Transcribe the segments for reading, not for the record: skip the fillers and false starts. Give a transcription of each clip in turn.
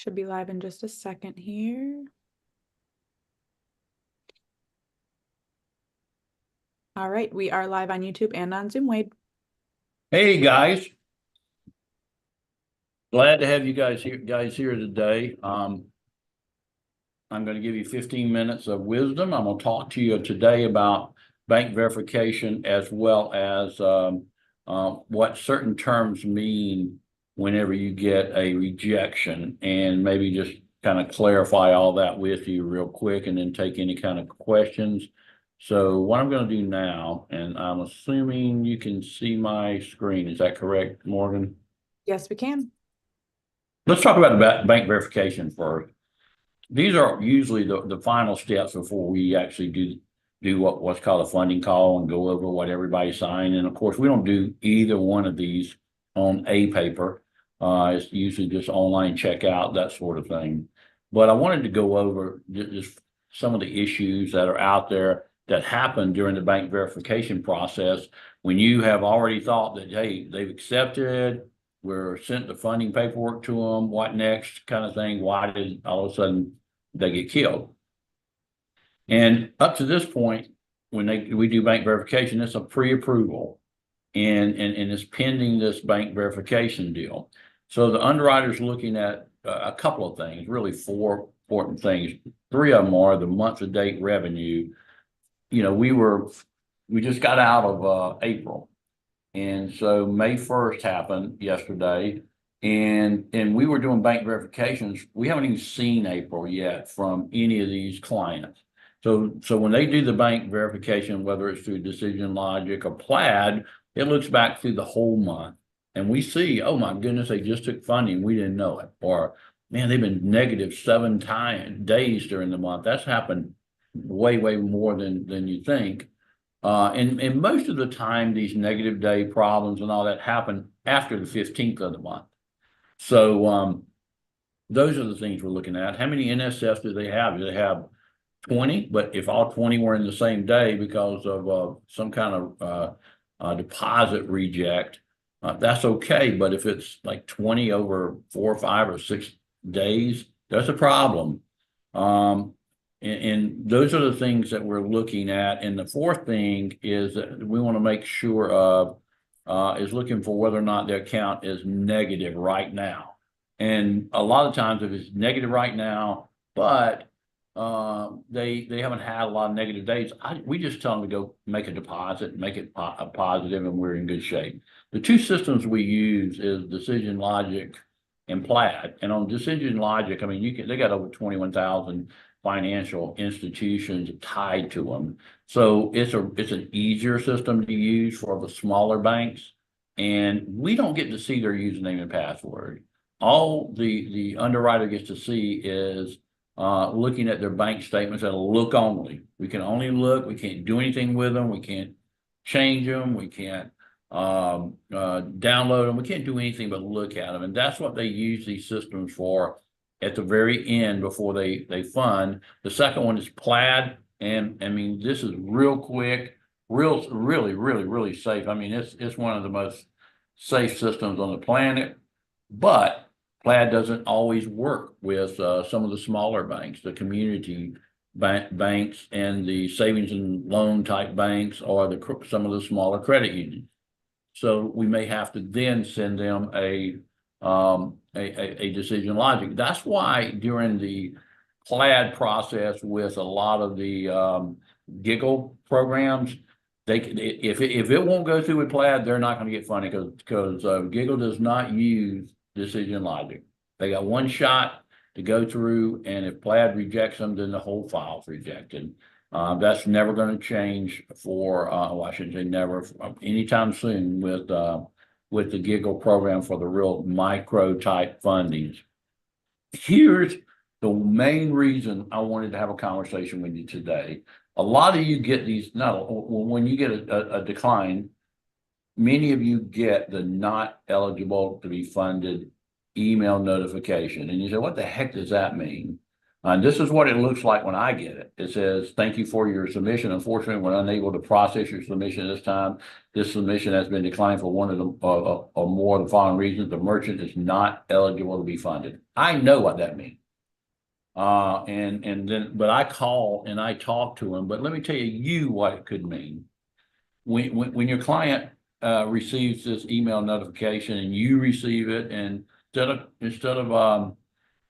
Should be live in just a second here. All right, we are live on YouTube and on Zoom, Wade. Hey guys, glad to have you guys here today. I'm going to give you 15 minutes of wisdom. I'm going to talk to you today about bank verification as well as what certain terms mean whenever you get a rejection, and maybe just kind of clarify all that with you real quick and then take any kind of questions. So what I'm going to do now, and I'm assuming you can see my screen. Is that correct, Morgan? Yes, we can. Let's talk about the bank verification first. These are usually the final steps before we actually do what's called a funding call and go over what everybody signed. And of course, we don't do either one of these on a paper. It's usually just online checkout, that sort of thing. But I wanted to go over just some of the issues that are out there that happen during the bank verification process when you have already thought that, hey, they've accepted, we're sent the funding paperwork to them, what next kind of thing. Why did all of a sudden they get killed? And up to this point, when we do bank verification, it's a pre-approval and it's pending this bank verification deal. So the underwriter's looking at a couple of things, really four important things. Three of them are the month-to-date revenue. You know, we just got out of April. And so May 1st happened yesterday, and we were doing bank verifications. We haven't even seen April yet from any of these clients. So when they do the bank verification, whether it's through Decision Logic or Plaid, it looks back through the whole month. And we see, oh my goodness, they just took funding. We didn't know it. Or, man, they've been negative 7 days during the month. That's happened way, way more than you think. And most of the time, these negative day problems and all that happen after the 15th of the month. So those are the things we're looking at. How many NSFs do they have? Do they have 20? But if all 20 were in the same day because of some kind of deposit reject, that's okay. But if it's like 20 over 4 or 5 or 6 days, that's a problem. And those are the things that we're looking at. And the fourth thing is that we want to make sure of is looking for whether or not their account is negative right now. And a lot of times if it's negative right now, but they haven't had a lot of negative days, we just tell them to go make a deposit, make it a positive, and we're in good shape. The two systems we use is Decision Logic and Plaid. And on Decision Logic, I mean, they got over 21,000 financial institutions tied to them. So it's an easier system to use for the smaller banks. And we don't get to see their username and password. All the underwriter gets to see is looking at their bank statements and look only. We can only look. We can't do anything with them. We can't change them. We can't download them. We can't do anything but look at them. And that's what they use these systems for at the very end before they fund. The second one is Plaid. And I mean, this is real quick, really safe. I mean, it's one of the most safe systems on the planet, but Plaid doesn't always work with some of the smaller banks, the community banks and the savings and loan type banks, or some of the smaller credit unions. So we may have to then send them a Decision Logic. That's why during the Plaid process with a lot of the Giggle programs, if it won't go through with Plaid, they're not going to get funding because Giggle does not use Decision Logic. They got one shot to go through, and if Plaid rejects them, then the whole file's rejected. That's never going to change for, well, I shouldn't say never, anytime soon with the Giggle program for the real micro type fundings. Here's the main reason I wanted to have a conversation with you today. A lot of you get these, when you get a decline, many of you get the not eligible to be funded email notification. And you say, what the heck does that mean? This is what it looks like when I get it. It says, thank you for your submission. Unfortunately, we're unable to process your submission this time. This submission has been declined for one of the or more of the following reasons. The merchant is not eligible to be funded. I know what that means. But I call and I talk to him. But let me tell you what it could mean. When your client receives this email notification and you receive it, and instead of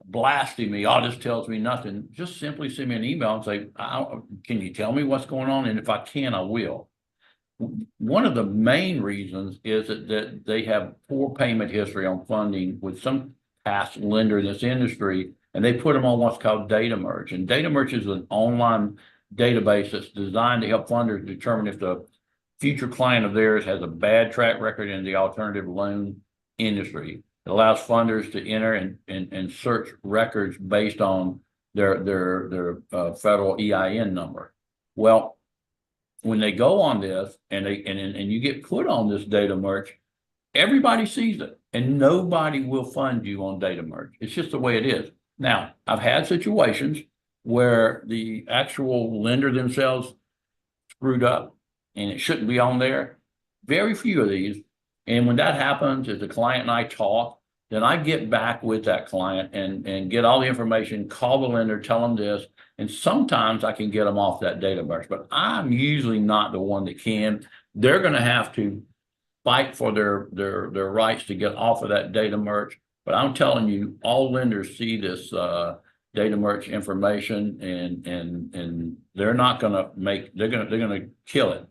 blasting me, oh, this tells me nothing, just simply send me an email and say, can you tell me what's going on? And if I can, I will. One of the main reasons is that they have poor payment history on funding with some past lender in this industry, and they put them on what's called data merge. And data merge is an online database that's designed to help funders determine if the future client of theirs has a bad track record in the alternative loan industry. It allows funders to enter and search records based on their federal EIN number. Well, when they go on this and you get put on this data merge, everybody sees it, and nobody will fund you on data merge. It's just the way it is. Now, I've had situations where the actual lender themselves screwed up and it shouldn't be on there. Very few of these. And when that happens, if the client and I talk, then I get back with that client and get all the information, call the lender, tell them this, and sometimes I can get them off that data merge, but I'm usually not the one that can. They're going to have to fight for their rights to get off of that data merge. But I'm telling you, all lenders see this data merge information, and they're not going to make, they're going to kill it.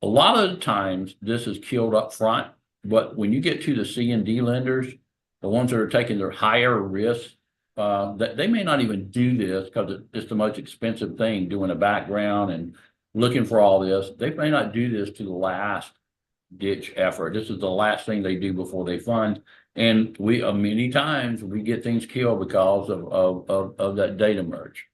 A lot of the times this is killed up front, but when you get to the C and D lenders, the ones that are taking their higher risk, that they may not even do this because it's the most expensive thing, doing a background and looking for all this. They may not do this to the last ditch effort. This is the last thing they do before they fund. And we many times we get things killed because of that data merge.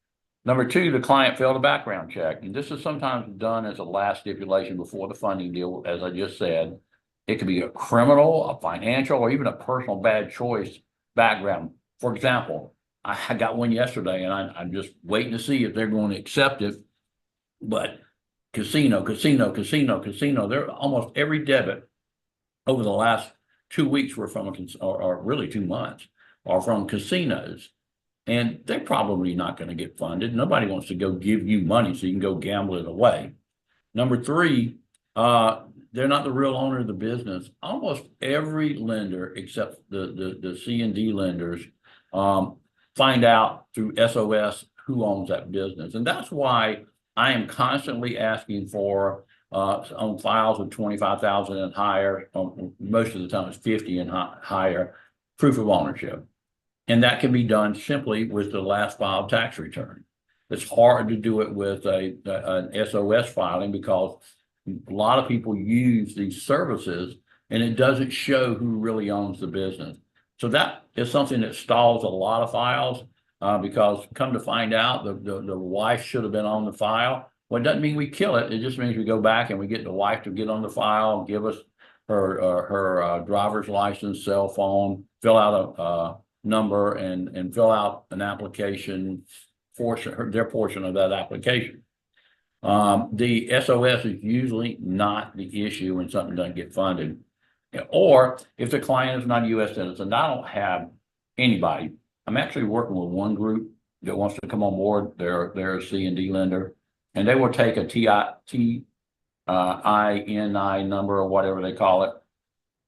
Number two, the client failed a background check. And this is sometimes done as a last stipulation before the funding deal, as I just said. It could be a criminal, a financial, or even a personal bad choice background. For example, I got one yesterday, and I'm just waiting to see if they're going to accept it. But casino, they're almost every debit over the last 2 weeks were from or really 2 months, are from casinos. And they're probably not going to get funded. Nobody wants to go give you money so you can go gamble it away. Number three, they're not the real owner of the business. Almost every lender, except the C and D lenders, find out through SOS who owns that business. And that's why I am constantly asking for on files of 25,000 and higher, most of the time it's 50 and higher, proof of ownership. And that can be done simply with the last filed tax return. It's hard to do it with an SOS filing because a lot of people use these services and it doesn't show who really owns the business. So that is something that stalls a lot of files because come to find out the wife should have been on the file. Well, it doesn't mean we kill it. It just means we go back and we get the wife to get on the file and give us her driver's license, cell phone, fill out a number and fill out an application for their portion of that application. The SOS is usually not the issue when something doesn't get funded. Or if the client is not a U.S. citizen, I don't have anybody. I'm actually working with one group that wants to come on board. They're a C and D lender, and they will take a TINI number or whatever they call it.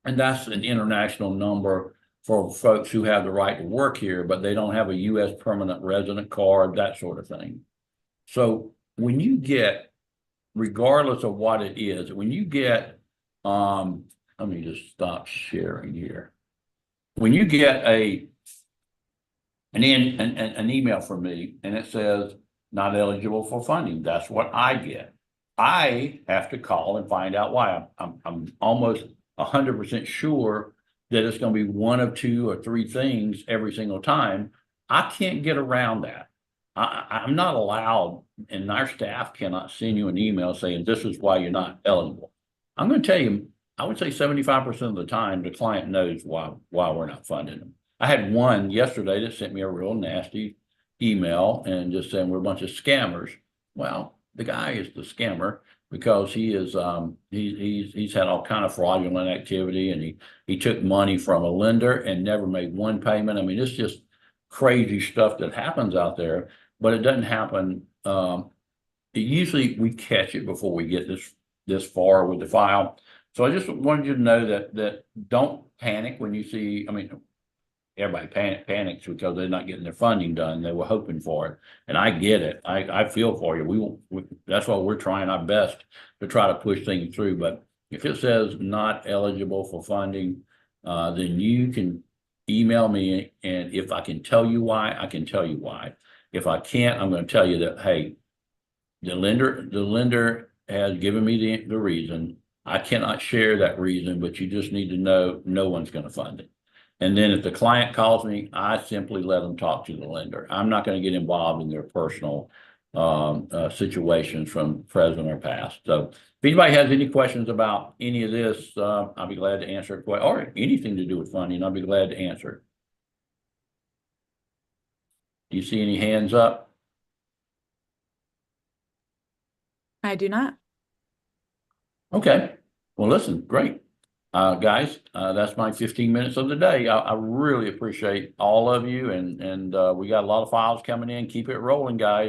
And that's an international number for folks who have the right to work here, but they don't have a U.S. permanent resident card, that sort of thing. So when you get, regardless of what it is, when you get, let me just stop sharing here. When you get an email from me and it says not eligible for funding, that's what I get. I have to call and find out why. I'm almost 100% sure that it's going to be one of 2 or 3 things every single time. I can't get around that. I'm not allowed, and our staff cannot send you an email saying this is why you're not eligible. I'm going to tell you, I would say 75% of the time the client knows why we're not funding them. I had one yesterday that sent me a real nasty email and just saying we're a bunch of scammers. Well, the guy is the scammer because he is he's had all kind of fraudulent activity, and he took money from a lender and never made one payment. I mean, it's just crazy stuff that happens out there, but it doesn't happen. Usually we catch it before we get this far with the file. So I just wanted you to know that don't panic when you see, I mean, everybody panics because they're not getting their funding done. They were hoping for it. And I get it. I feel for you. That's why we're trying our best to try to push things through. But if it says not eligible for funding, then you can email me. And if I can tell you why, I can tell you why. If I can't, I'm going to tell you that, hey, the lender has given me the reason. I cannot share that reason, but you just need to know no one's going to fund it. And then if the client calls me, I simply let them talk to the lender. I'm not going to get involved in their personal situations from present or past. So if anybody has any questions about any of this, I'll be glad to answer it, or anything to do with funding, I'll be glad to answer. Do you see any hands up? I do not. Okay. Well, listen, great. Guys, that's my 15 minutes of the day. I really appreciate all of you, and we got a lot of files coming in. Keep it rolling, guys.